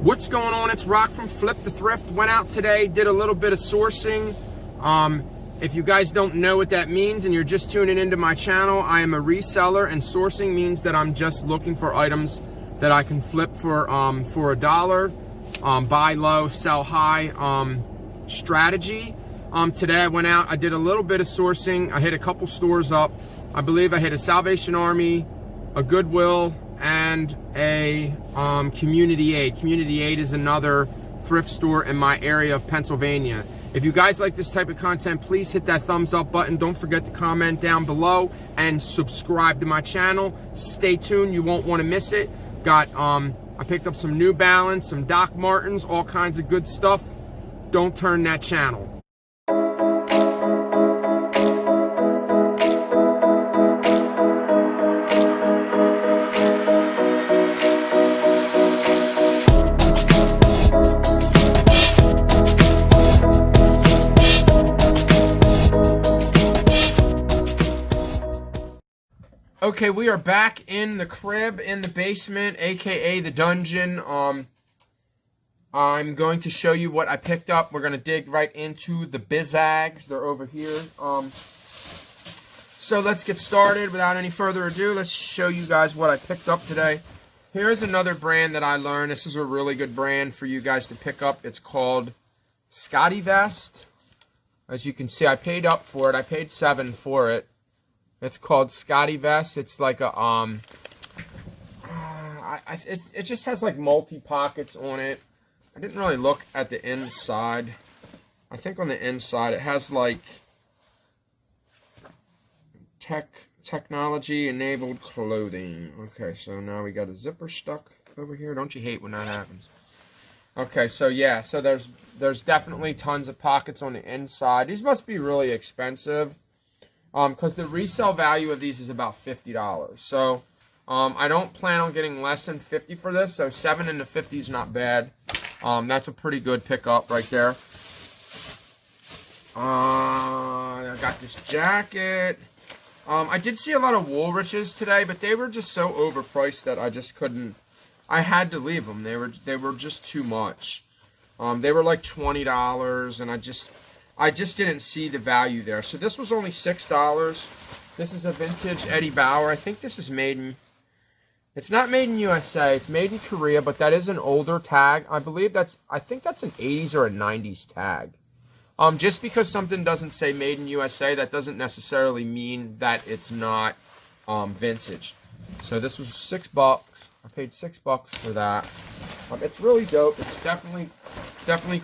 What's going on? It's Rock from Flip the Thrift. Went out today, did a little bit of sourcing. If you guys don't know what that means and you're just tuning into my channel, I am a reseller, and sourcing means that I'm just looking for items that I can flip for $1. Buy low, sell high strategy. Today I went out, I did a little bit of sourcing. I hit a couple stores up. I believe I hit a Salvation Army, a Goodwill, and a Community Aid. Community Aid is another thrift store in my area of Pennsylvania. If you guys like this type of content, please hit that thumbs up button. Don't forget to comment down below and subscribe to my channel. Stay tuned, you won't want to miss it. I picked up some New Balance, some Doc Martens, all kinds of good stuff. Don't turn that channel. Okay, we are back in the crib, in the basement, aka the dungeon. I'm going to show you what I picked up. We're going to dig right into the bizags. They're over here. So let's get started. Without any further ado, let's show you guys what I picked up today. Here's another brand that I learned. This is a really good brand for you guys to pick up. It's called Scotty Vest. As you can see, I paid up for it. I paid $7 for it. It's called Scotty Vest. It's like a it just has like multi pockets on it. I didn't really look at the inside. I think on the inside it has like technology enabled clothing. Okay, so now we got a zipper stuck over here. Don't you hate when that happens? Okay, so yeah, so there's definitely tons of pockets on the inside. These must be really expensive. Because the resale value of these is about $50. So, I don't plan on getting less than $50 for this. So, $7 into $50 is not bad. That's a pretty good pickup right there. I got this jacket. I did see a lot of Woolriches today, but they were just so overpriced that I just couldn't. I had to leave them. They were just too much. They were like $20, and I just didn't see the value there. So this was only $6. This is a vintage Eddie Bauer. I think this is made in... It's not made in USA. It's made in Korea, but that is an older tag. I think that's an 80s or a 90s tag. Just because something doesn't say made in USA, that doesn't necessarily mean that it's not vintage. So this was $6. I paid $6 for that. It's really dope. It's definitely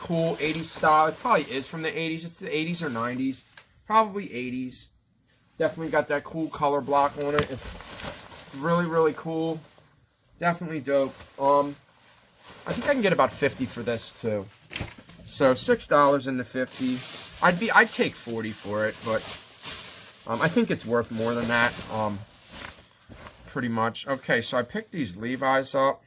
cool. 80s style. It probably is from the 80s. It's the 80s or 90s. Probably 80s. It's definitely got that cool color block on it. It's really, really cool. Definitely dope. I think I can get about $50 for this too. So $6 into $50. I'd take $40 for it, but I think it's worth more than that. Pretty much. Okay, so I picked these Levi's up.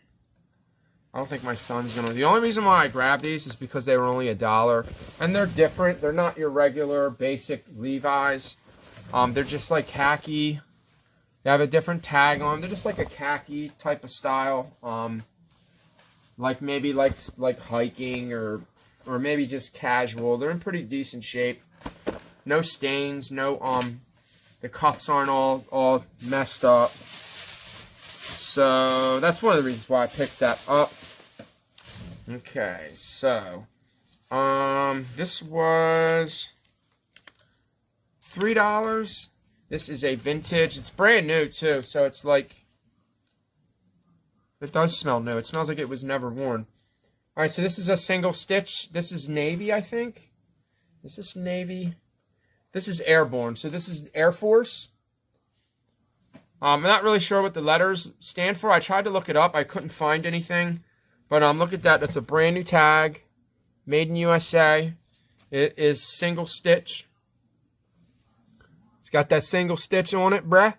I don't think my son's gonna. The only reason why I grabbed these is because they were only $1, and they're different. They're not your regular basic Levi's. They're just like khaki. They have a different tag on them. They're just like a khaki type of style. Like maybe like hiking or maybe just casual. They're in pretty decent shape. No stains. No the cuffs aren't all messed up. So that's one of the reasons why I picked that up. Okay, so this was $3. This is a vintage. It's brand new too, so it's like it does smell new. It smells like it was never worn. All right, so this is a single stitch. This is navy, I think. Is this navy? This is airborne. So this is Air Force. I'm not really sure what the letters stand for. I tried to look it up. I couldn't find anything. But look at that. That's a brand new tag. Made in USA. It is single stitch. It's got that single stitch on it, bruh.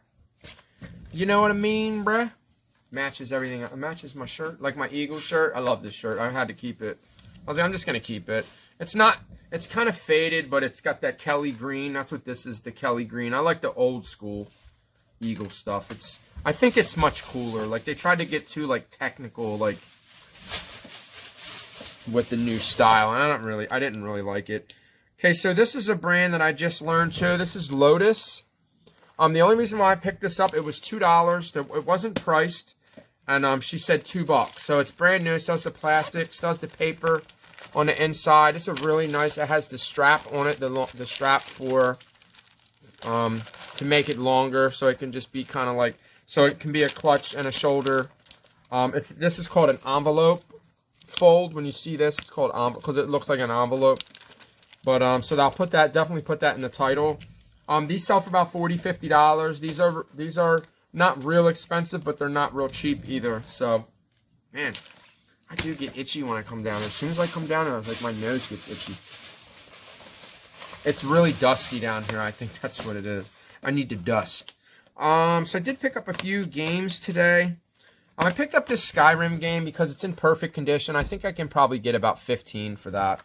You know what I mean, bruh? Matches everything. It matches my shirt. Like my Eagle shirt. I love this shirt. I had to keep it. I was like, I'm just going to keep it. It's not... It's kind of faded, but it's got that Kelly green. That's what this is, the Kelly green. I like the old school Eagle stuff. I think it's much cooler. Like, they tried to get too, like, technical, like, with the new style, and I didn't really like it. Okay, so this is a brand that I just learned too. This is Lotus. The only reason why I picked this up, it was $2. It wasn't priced, and she said $2. So it's brand new. It still has the plastic, still has the paper on the inside. It's a really nice. It has the strap on it, the strap for to make it longer, so it can just be kind of like, so it can be a clutch and a shoulder. This is called an envelope fold. When you see this, it's called envelope because it looks like an envelope. But so I'll definitely put that in the title. These sell for about $40, $50. These are not real expensive, but they're not real cheap either. So, man, I do get itchy when I come down. As soon as I come down here, like my nose gets itchy. It's really dusty down here. I think that's what it is. I need to dust. So I did pick up a few games today. I picked up this Skyrim game because it's in perfect condition. I think I can probably get about 15 for that.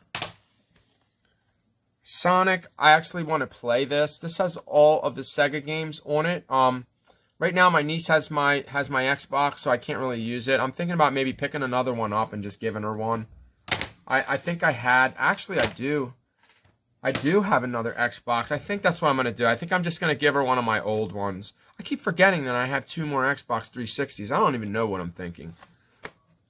Sonic, I actually want to play this. This has all of the Sega games on it. Right now my niece has my Xbox, so I can't really use it. I'm thinking about maybe picking another one up and just giving her one. I think actually I do. I do have another Xbox. I think that's what I'm going to do. I think I'm just going to give her one of my old ones. I keep forgetting that I have 2 more Xbox 360s. I don't even know what I'm thinking.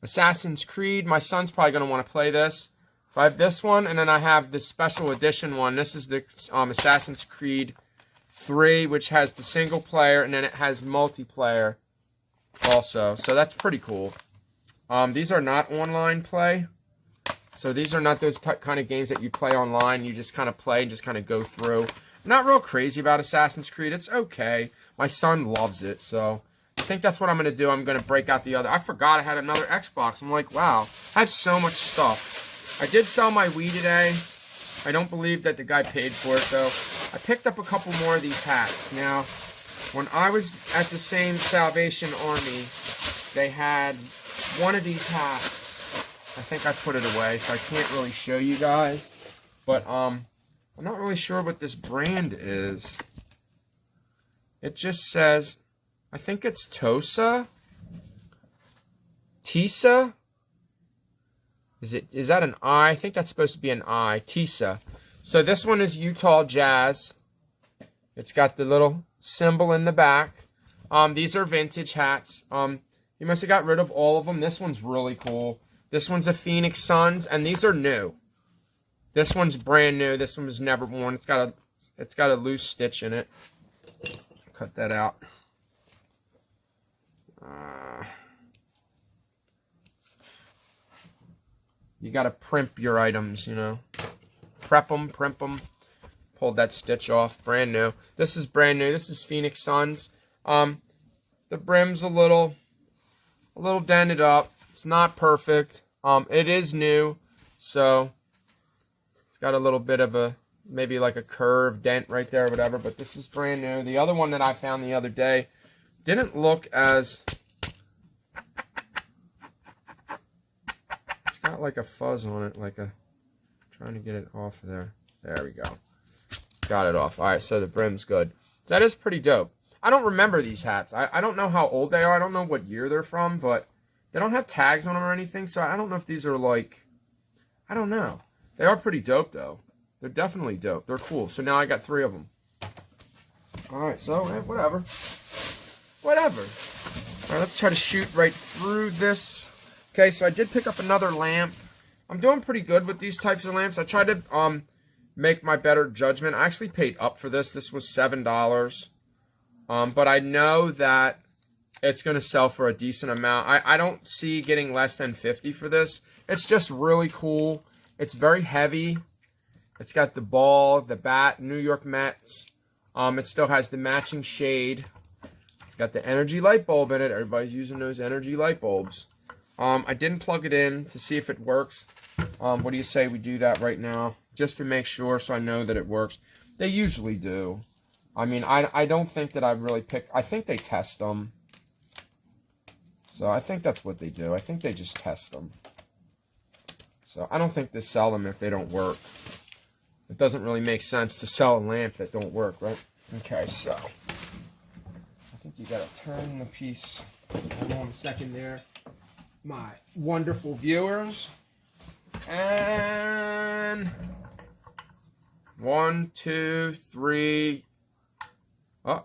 Assassin's Creed. My son's probably going to want to play this. So I have this one, and then I have the special edition one. This is the Assassin's Creed 3, which has the single player, and then it has multiplayer also. So that's pretty cool. These are not online play. So these are not those kind of games that you play online. You just kind of play and just kind of go through. I'm not real crazy about Assassin's Creed. It's okay. My son loves it. So I think that's what I'm going to do. I'm going to break out the other. I forgot I had another Xbox. I'm like, wow. I have so much stuff. I did sell my Wii today. I don't believe that the guy paid for it, though. I picked up a couple more of these hats. Now, when I was at the same Salvation Army, they had one of these hats. I think I put it away, so I can't really show you guys. But I'm not really sure what this brand is. It just says, I think it's Tosa? Tisa? Is that an I? I think that's supposed to be an I. Tisa. So this one is Utah Jazz. It's got the little symbol in the back. These are vintage hats. You must have got rid of all of them. This one's really cool. This one's a Phoenix Suns, and these are new. This one's brand new. This one was never worn. It's got a loose stitch in it. Cut that out. You got to primp your items, you know. Prep them, primp them. Pulled that stitch off. Brand new. This is brand new. This is Phoenix Suns. The brim's a little dented up. It's not perfect. It is new, so it's got a little bit of a, maybe like a curve dent right there or whatever, but this is brand new. The other one that I found the other day didn't look as, it's got like a fuzz on it, like a, trying to get it off of there. There we go. Got it off. All right, so the brim's good. So that is pretty dope. I don't remember these hats. I don't know how old they are. I don't know what year they're from, but they don't have tags on them or anything, so I don't know if these are like, I don't know. They are pretty dope, though. They're definitely dope. They're cool. So now I got 3 of them. All right, so whatever. Whatever. All right, let's try to shoot right through this. Okay, so I did pick up another lamp. I'm doing pretty good with these types of lamps. I tried to make my better judgment. I actually paid up for this. This was $7. But I know that it's going to sell for a decent amount. I don't see getting less than 50 for this. It's just really cool. It's very heavy. It's got the ball, the bat, New York Mets. It still has the matching shade. It's got the energy light bulb in it. Everybody's using those energy light bulbs. I didn't plug it in to see if it works. What do you say we do that right now? Just to make sure so I know that it works. They usually do. I mean, I don't think that I really pick. I think they test them. So I think that's what they do. I think they just test them. So I don't think they sell them if they don't work. It doesn't really make sense to sell a lamp that don't work, right? Okay, so I think you gotta turn the piece. Hold on a second there. My wonderful viewers. And 1, 2, 3. Oh,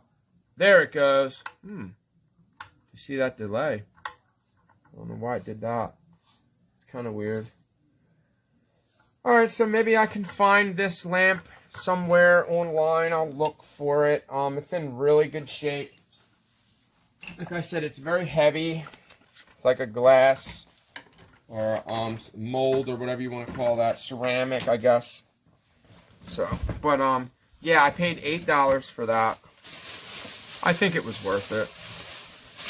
there it goes. You see that delay? I don't know why it did that. It's kind of weird. Alright, so maybe I can find this lamp somewhere online. I'll look for it. It's in really good shape. Like I said, it's very heavy. It's like a glass or mold or whatever you want to call that. Ceramic, I guess. So, but yeah, I paid $8 for that. I think it was worth it.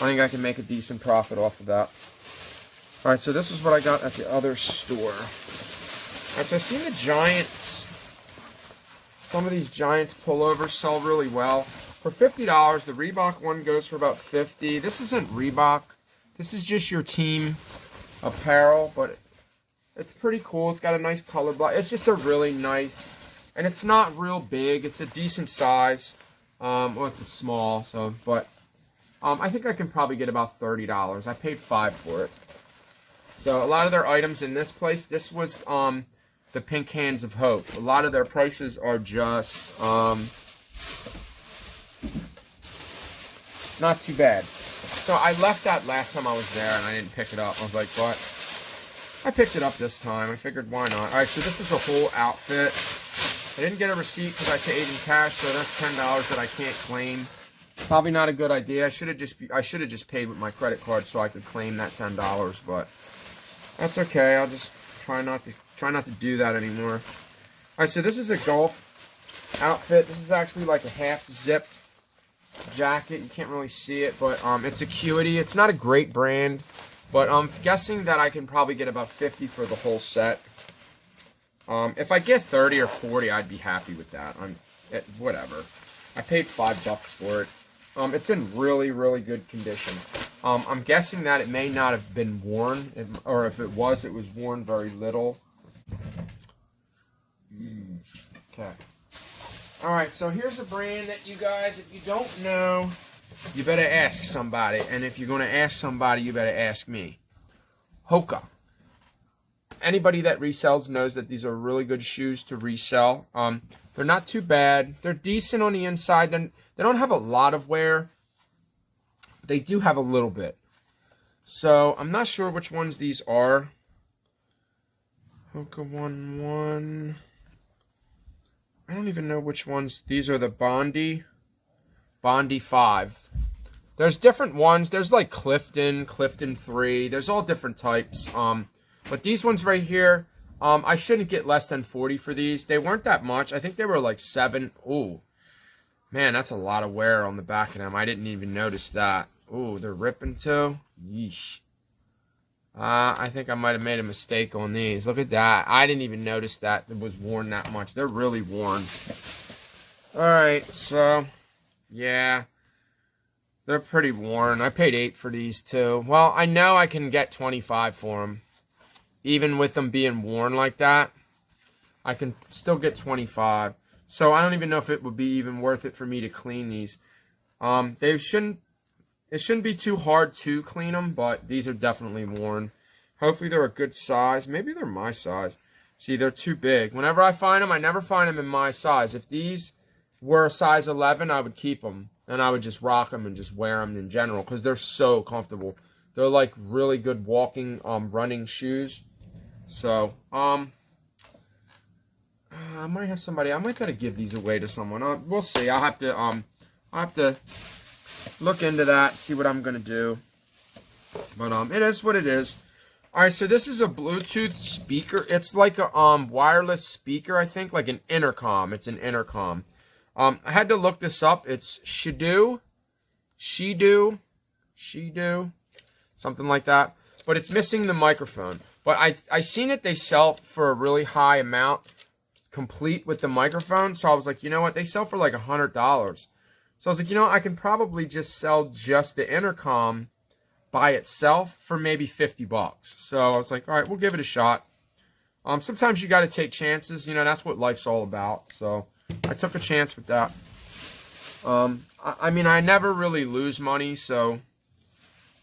I think I can make a decent profit off of that. Alright, so this is what I got at the other store. Alright, so I've seen the Giants. Some of these Giants pullovers sell really well. For $50, the Reebok one goes for about $50. This isn't Reebok. This is just your team apparel, but it's pretty cool. It's got a nice color block. It's just a really nice, and it's not real big. It's a decent size. Well, it's a small, so, but I think I can probably get about $30. I paid $5 for it. So a lot of their items in this place, this was the Pink Hands of Hope. A lot of their prices are just not too bad. So I left that last time I was there and I didn't pick it up. I was like, what? I picked it up this time. I figured, why not? Alright, so this is a whole outfit. I didn't get a receipt because I paid in cash, so that's $10 that I can't claim. Probably not a good idea. I should have just paid with my credit card so I could claim that $10, but that's okay. I'll just try not to do that anymore. Alright, so this is a golf outfit. This is actually like a half zip jacket. You can't really see it, but it's Acuity. It's not a great brand, but I'm guessing that I can probably get about $50 for the whole set. If I get $30 or $40, I'd be happy with that. Whatever. I paid $5 for it. It's in really, really good condition. I'm guessing that it may not have been worn, or if it was worn very little. Okay. Alright, so here's a brand that you guys, if you don't know, you better ask somebody. And if you're going to ask somebody, you better ask me. Hoka. Anybody that resells knows that these are really good shoes to resell. They're not too bad. They're decent on the inside. They don't have a lot of wear. They do have a little bit. So, I'm not sure which ones these are. Hoka 1. I don't even know which ones. These are the Bondi 5. There's different ones. There's like Clifton 3. There's all different types. But these ones right here, I shouldn't get less than $40 for these. They weren't that much. I think they were like $7. Ooh, man, that's a lot of wear on the back of them. I didn't even notice that. Ooh, they're ripping too. Yeesh. I think I might have made a mistake on these. Look at that. I didn't even notice that it was worn that much. They're really worn. Alright, so, yeah. They're pretty worn. I paid $8 for these too. Well, I know I can get $25 for them. Even with them being worn like that, I can still get $25. So I don't even know if it would be even worth it for me to clean these. It shouldn't be too hard to clean them, but these are definitely worn. Hopefully they're a good size. Maybe they're my size. See, they're too big. Whenever I find them, I never find them in my size. If these were a size 11, I would keep them. And I would just rock them and just wear them in general because they're so comfortable. They're like really good walking, running shoes. So, I might have somebody. I might gotta give these away to someone. We'll see. I'll have to look into that. See what I'm gonna do. But it is what it is. All right. So this is a Bluetooth speaker. It's like a wireless speaker. I think like an intercom. It's an intercom. I had to look this up. It's Shido, something like that. But it's missing the microphone. But I seen it. They sell for a really high amount, complete with the microphone. So I was like, you know what? They sell for like $100. So I was like, you know, I can probably just sell just the intercom by itself for maybe $50. So I was like, all right, we'll give it a shot. Sometimes you got to take chances. You know, that's what life's all about. So I took a chance with that. I mean, I never really lose money, so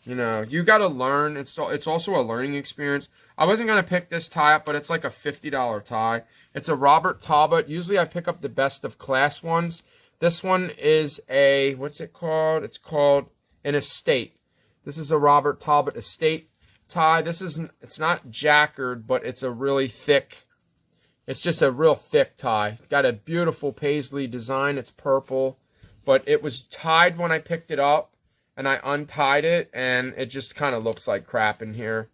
You know, you got to learn. It's also a learning experience. I wasn't going to pick this tie up, but it's like a $50 tie. It's a Robert Talbot. Usually I pick up the best of class ones. This one is a, what's it called? It's called an estate. This is a Robert Talbot estate tie. It's not jackered, but it's a really thick, it's just a real thick tie. Got a beautiful paisley design. It's purple, but it was tied when I picked it up, and I untied it, and it just kind of looks like crap in here.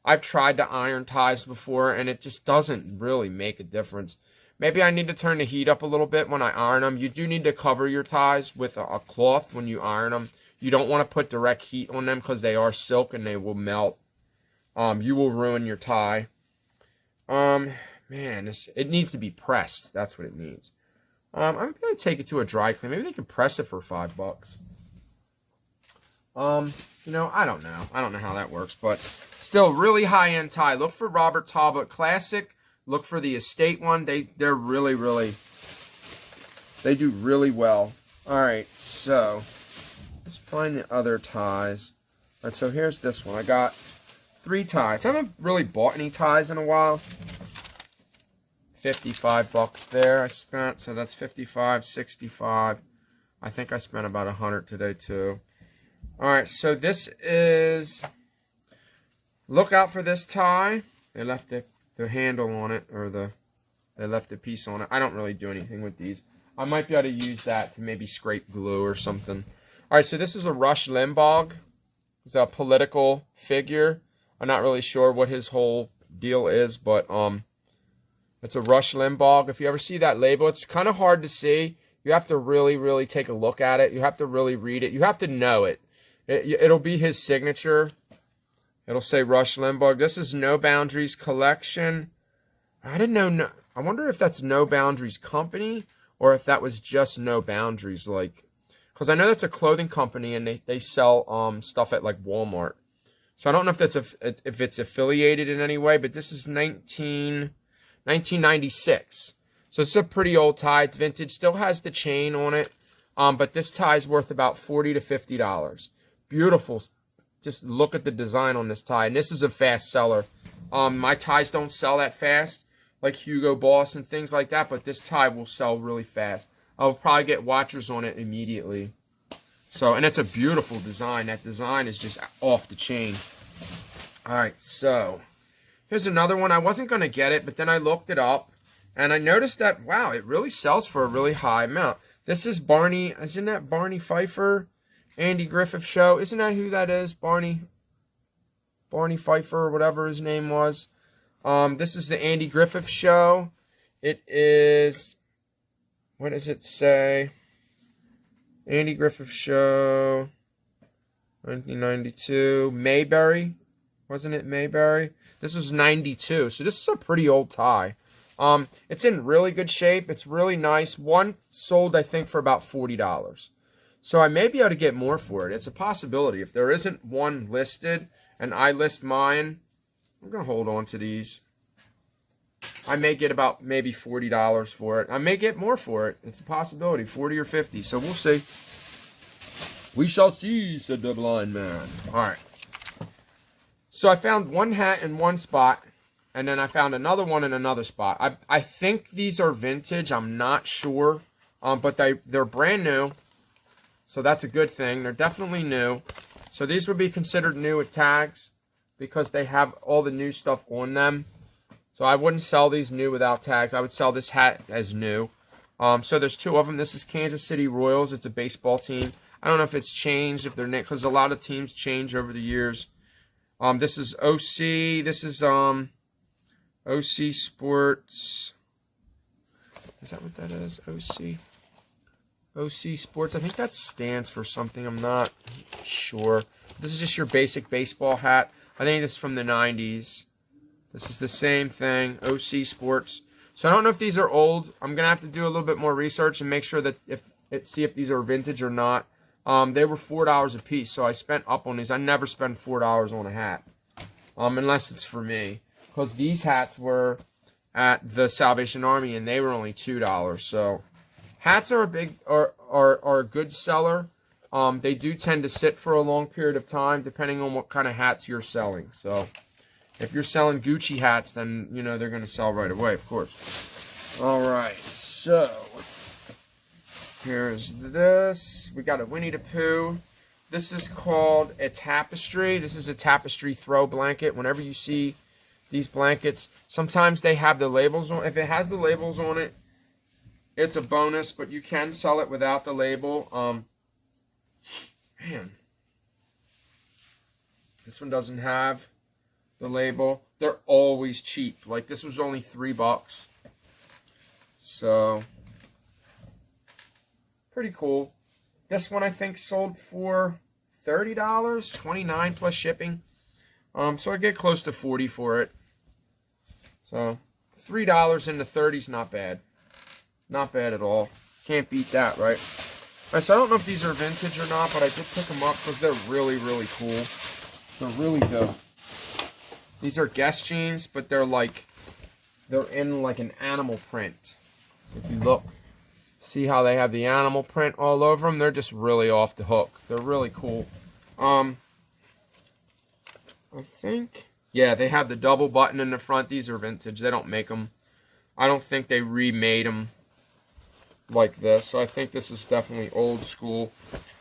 I've tried to iron ties before, and it just doesn't really make a difference. Maybe I need to turn the heat up a little bit when I iron them. You do need to cover your ties with a cloth when you iron them. You don't want to put direct heat on them because they are silk and they will melt. You will ruin your tie. Man, it needs to be pressed. That's what it needs. I'm going to take it to a dry clean. Maybe they can press it for $5. You know, I don't know. I don't know how that works, but still really high-end tie. Look for Robert Talbot Classic. Look for the estate one. They're really, they do really well. All right, so let's find the other ties. All right, so here's this one. I got 3 ties. I haven't really bought any ties in a while. $55 there I spent, so that's 55, 65. I think I spent about 100 today too. All right, so this is, look out for this tie. They left the handle on it, or they left the piece on it. I don't really do anything with these. I might be able to use that to maybe scrape glue or something. All right, so this is a Rush Limbaugh. He's a political figure. I'm not really sure what his whole deal is, but it's a Rush Limbaugh. If you ever see that label, it's kind of hard to see. You have to really take a look at it. You have to really read it. You have to know it. It'll be his signature. It'll say Rush Limbaugh. This is No Boundaries Collection. I didn't know. I wonder if that's No Boundaries Company or if that was just No Boundaries. Like, because I know that's a clothing company and they sell stuff at like Walmart. So I don't know if it's affiliated in any way. But this is 1996. So it's a pretty old tie. It's vintage. Still has the chain on it. But this tie is worth about $40 to $50. Beautiful. Just look at the design on this tie. And this is a fast seller. My ties don't sell that fast, like Hugo Boss and things like that. But this tie will sell really fast. I'll probably get watchers on it immediately. So, and it's a beautiful design. That design is just off the chain. All right, so here's another one. I wasn't going to get it, but then I looked it up. And I noticed that, wow, it really sells for a really high amount. This is Barney. Isn't that Barney Pfeiffer? Andy Griffith Show. Isn't that who that is? Barney Pfeiffer, or whatever his name was. This is the Andy Griffith Show. It is, what does it say? Andy Griffith Show, 1992. Mayberry. Wasn't it Mayberry? This was 92. So this is a pretty old tie. It's in really good shape. It's really nice. One sold, I think, for about $40. So I may be able to get more for it. It's a possibility. If there isn't one listed and I list mine, I'm going to hold on to these. I may get about maybe $40 for it. I may get more for it. It's a possibility, 40 or 50. So we'll see. We shall see, said the blind man. All right. So I found one hat in one spot, and then I found another one in another spot. I think these are vintage. I'm not sure, but they're brand new. So that's a good thing. They're definitely new. So these would be considered new with tags because they have all the new stuff on them. So I wouldn't sell these new without tags. I would sell this hat as new. So there's 2 of them. This is Kansas City Royals. It's a baseball team. I don't know if it's changed, if they're because a lot of teams change over the years. This is OC. This is OC Sports. Is that what that is? OC Sports. I think that stands for something. I'm not sure. This is just your basic baseball hat. I think it's from the 90s. This is the same thing. OC Sports. So I don't know if these are old. I'm going to have to do a little bit more research and make sure that see if these are vintage or not. They were $4 a piece, so I spent up on these. I never spend $4 on a hat. Unless it's for me. Because these hats were at the Salvation Army and they were only $2. So hats are a good seller, They do tend to sit for a long period of time, depending on what kind of hats you're selling. So, if you're selling Gucci hats, then, you know, they're going to sell right away, of course. All right, so here's this. We got a Winnie the Pooh. This is called a Tapestry. This is a Tapestry throw blanket. Whenever you see these blankets, sometimes they have the labels on. If it has the labels on it, it's a bonus, but you can sell it without the label. Man, this one doesn't have the label. They're always cheap. Like, this was only $3. So, pretty cool. This one I think sold for $30, $29 plus shipping. So I get close to $40 for it. So $3 in the 30s, not bad. Not bad at all. Can't beat that, right? All right, so I don't know if these are vintage or not, but I did pick them up because they're really, really cool. They're really dope. These are Guess jeans, but they're in like an animal print. If you look. See how they have the animal print all over them? They're just really off the hook. They're really cool. I think, yeah, they have the double button in the front. These are vintage. They don't make them. I don't think they remade them like this. So I think this is definitely old school.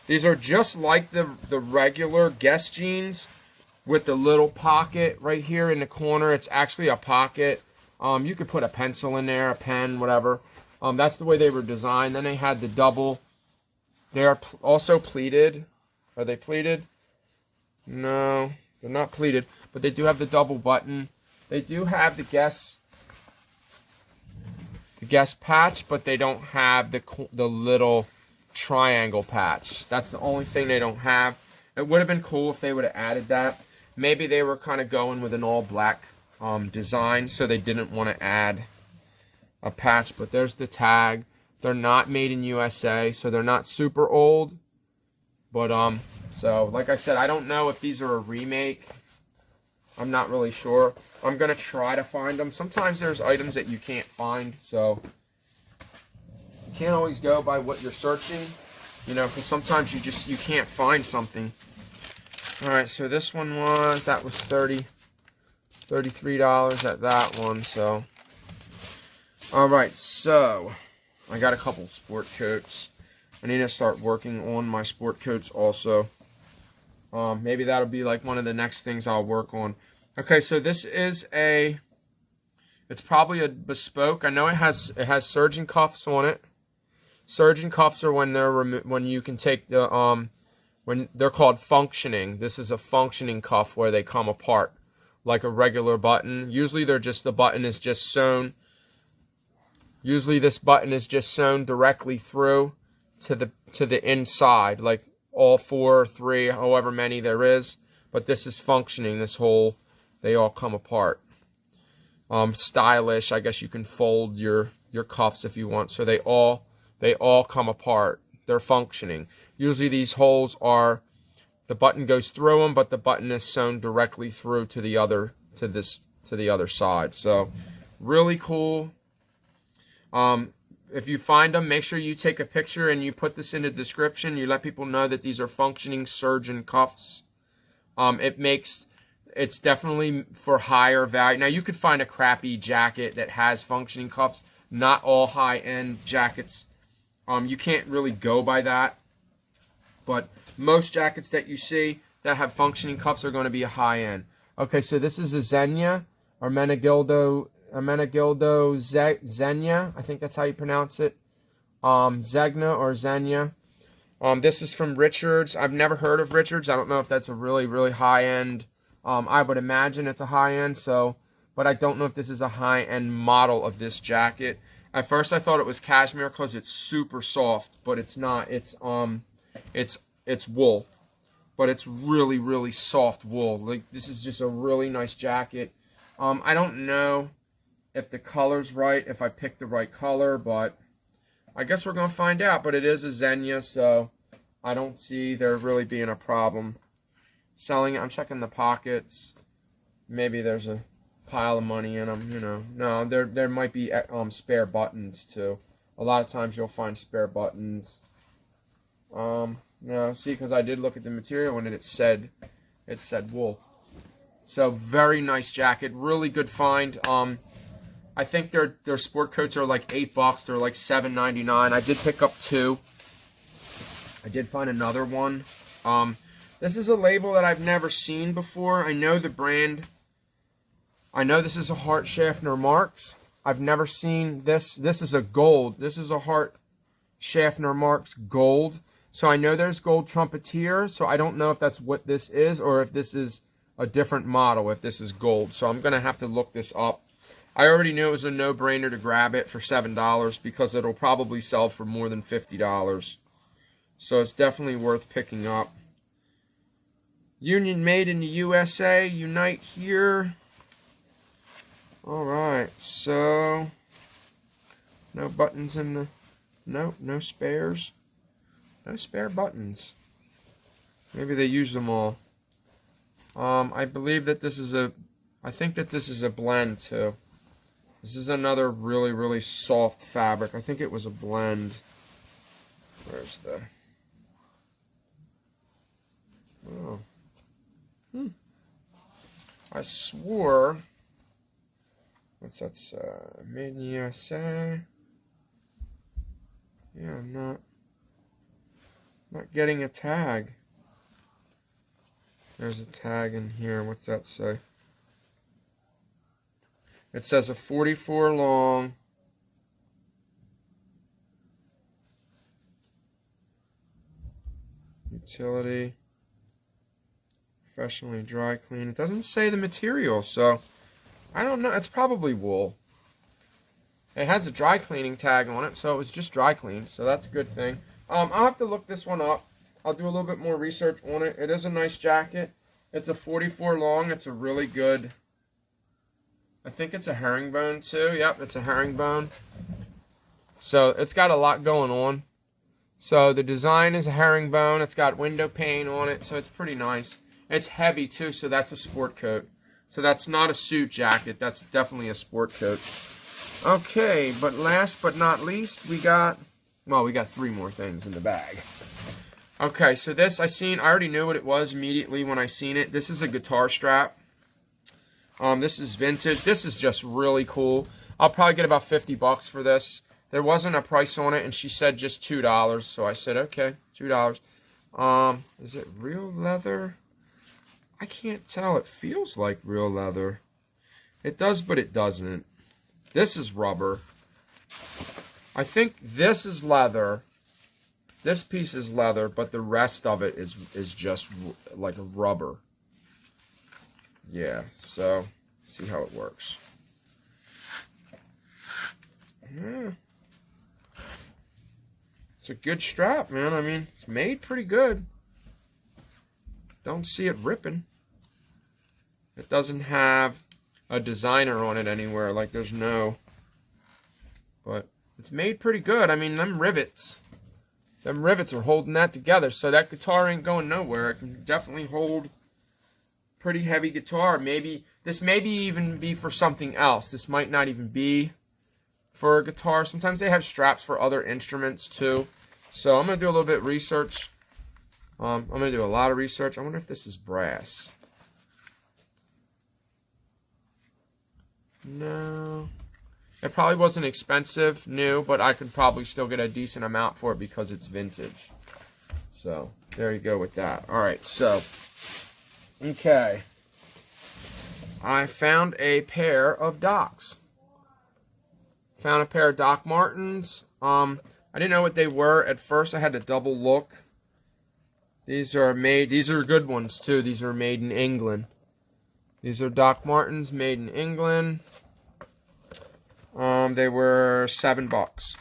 These are just like the regular Guess jeans with the little pocket right here in the corner. It's actually a pocket. You could put a pencil in there, a pen, whatever. That's the way they were designed. Then they had the double. They are also pleated. Are they pleated? No, they're not pleated. But they do have the double button. They do have the Guess patch, but they don't have the little triangle patch. That's the only thing they don't have. It would have been cool if they would have added that. Maybe they were kind of going with an all black design, so they didn't want to add a patch. But there's the tag. They're not made in USA, so they're not super old. But so like I said, I don't know if these are a remake. I'm not really sure. I'm gonna try to find them. Sometimes there's items that you can't find, so you can't always go by what you're searching, you know, because sometimes you can't find something. All right, so this one was $33 at that one. So all right, so I got a couple sport coats. I need to start working on my sport coats also. Maybe that'll be like one of the next things I'll work on. Okay, so this is it's probably a bespoke. I know it has surgeon cuffs on it. Surgeon cuffs are when you can take the when they're called functioning. This is a functioning cuff where they come apart like a regular button. Usually the button is just sewn. Usually this button is just sewn directly through to the inside, like all 4 or 3, however many there is. But this is functioning. They all come apart. Stylish. I guess you can fold your cuffs if you want. So they all come apart. They're functioning. Usually these holes the button goes through them, but the button is sewn directly through to the other side. So really cool. If you find them, make sure you take a picture and you put this in the description. You let people know that these are functioning surgeon cuffs. It's definitely for higher value. Now, you could find a crappy jacket that has functioning cuffs. Not all high-end jackets. You can't really go by that. But most jackets that you see that have functioning cuffs are going to be a high-end. Okay, so this is a Xenia or Menegildo Xenia. I think that's how you pronounce it. Zegna or Xenia. This is from Richards. I've never heard of Richards. I don't know if that's a really, really high-end. I would imagine it's a high-end, but I don't know if this is a high-end model of this jacket. At first I thought it was cashmere because it's super soft, but it's not. It's wool. But it's really, really soft wool. Like, this is just a really nice jacket. I don't know if the color's right, if I picked the right color, but I guess we're going to find out. But it is a Xenia, so I don't see there really being a problem selling it. I'm checking the pockets. Maybe there's a pile of money in them, you know. No, there might be spare buttons, too. A lot of times you'll find spare buttons. No, see, because I did look at the material and it said wool. So very nice jacket, really good find. I think their sport coats are like $8. They're like $7.99. I did pick up 2. I did find another one. This is a label that I've never seen before. I know the brand. I know this is a Hart Schaffner Marks. I've never seen this. This is a gold. This is a Hart Schaffner Marks gold. So I know there's gold trumpeteer. So I don't know if that's what this is or if this is a different model, if this is gold. So I'm going to have to look this up. I already knew it was a no-brainer to grab it for $7 because it'll probably sell for more than $50. So it's definitely worth picking up. Union made in the USA. Unite here. Alright, so no buttons in the... No spares. No spare buttons. Maybe they used them all. I believe that this is a... I think that this is a blend too. This is another really, really soft fabric. I think it was a blend. Where's the... Oh. I swore... What's that say? Made in USA. Yeah, I'm not getting a tag. There's a tag in here. What's that say? It says a 44 long. Utility. Professionally dry clean. It doesn't say the material, so I don't know. It's probably wool. It has a dry cleaning tag on it, so it was just dry cleaned, so that's a good thing. I'll have to look this one up. I'll do a little bit more research on it. It is a nice jacket. It's a 44 long. It's a really good... I think it's a herringbone too. Yep, it's a herringbone. So it's got a lot going on. So the design is a herringbone. It's got window pane on it, so it's pretty nice. It's heavy too, so that's a sport coat. So that's not a suit jacket. That's definitely a sport coat. Okay, but last but not least, we got 3 more things in the bag. Okay, so this I already knew what it was immediately when I seen it. This is a guitar strap. This is vintage. This is just really cool. I'll probably get about $50 for this. There wasn't a price on it, and she said just $2. So I said, okay, $2. Is it real leather? I can't tell. It feels like real leather. It does, but it doesn't. This is rubber. I think this is leather. This piece is leather, but the rest of it is just like a rubber. Yeah, so see how it works. Yeah. It's a good strap, man. I mean, it's made pretty good. Don't see it ripping. It doesn't have a designer on it anywhere. Like, there's no... But it's made pretty good. I mean, them rivets are holding that together. So that guitar ain't going nowhere. It can definitely hold pretty heavy guitar. Maybe this even be for something else. This might not even be for a guitar. Sometimes they have straps for other instruments too. So I'm gonna do a little bit of research. I'm gonna do a lot of research. I wonder if this is brass. No, it probably wasn't expensive, new, but I could probably still get a decent amount for it because it's vintage. So there you go with that. All right, so. Okay, I found a pair of Docs. Found a pair of Doc Martens. I didn't know what they were at first. I had to double look. These are good ones too. These are made in England. These are Doc Martens made in England. They were $7.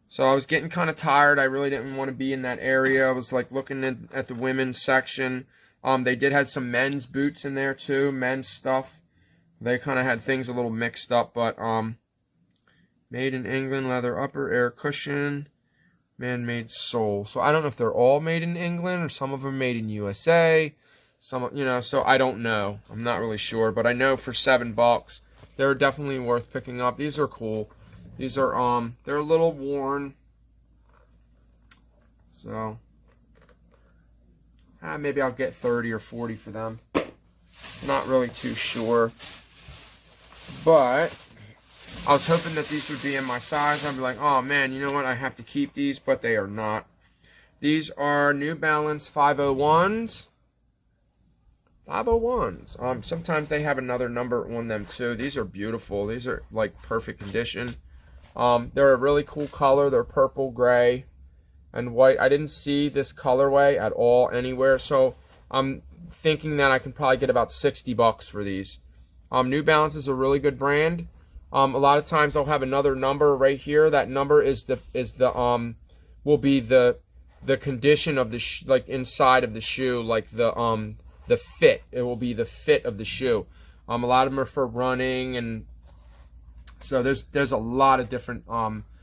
So I was getting kind of tired. I really didn't want to be in that area. I was like looking at the women's section. They did have some men's boots in there too, men's stuff. They kind of had things a little mixed up, but made in England, leather upper, air cushion, man-made sole. So I don't know if they're all made in England or some of them made in USA. Some, so I don't know. I'm not really sure, but I know for $7, they're definitely worth picking up. These are cool. These are they're a little worn. So maybe I'll get 30 or 40 for them. Not really too sure. But I was hoping that these would be in my size. I'd be like, oh man, you know what? I have to keep these, but they are not. These are New Balance 501s. 501s. Sometimes they have another number on them too. These are beautiful. These are like perfect condition. They're a really cool color. They're purple, gray, and white. I didn't see this colorway at all anywhere, so I'm thinking that I can probably get about 60 bucks for these. New Balance is a really good brand. A lot of times they'll have another number right here. That number will be the condition of the like inside of the shoe, like the fit. It will be the fit of the shoe. A lot of them are for running, and so there's a lot of different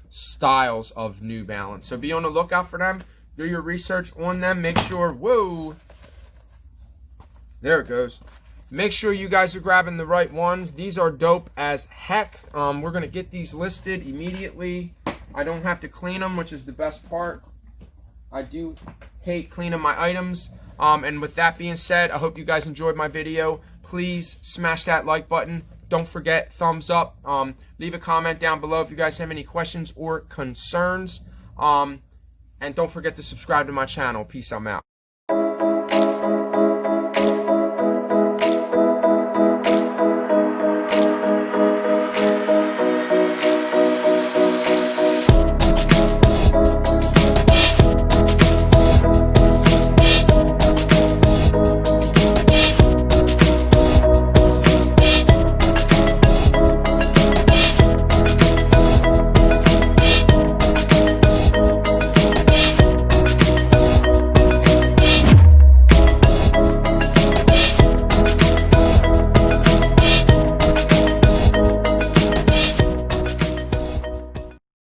styles of New Balance. So be on the lookout for them. Do your research on them. Make sure, whoa, there it goes. Make sure you guys are grabbing the right ones. These are dope as heck. We're gonna get these listed immediately. I don't have to clean them, which is the best part. I do hate cleaning my items. And with that being said, I hope you guys enjoyed my video. Please smash that like button. Don't forget, thumbs up. Leave a comment down below if you guys have any questions or concerns. And don't forget to subscribe to my channel. Peace, I'm out.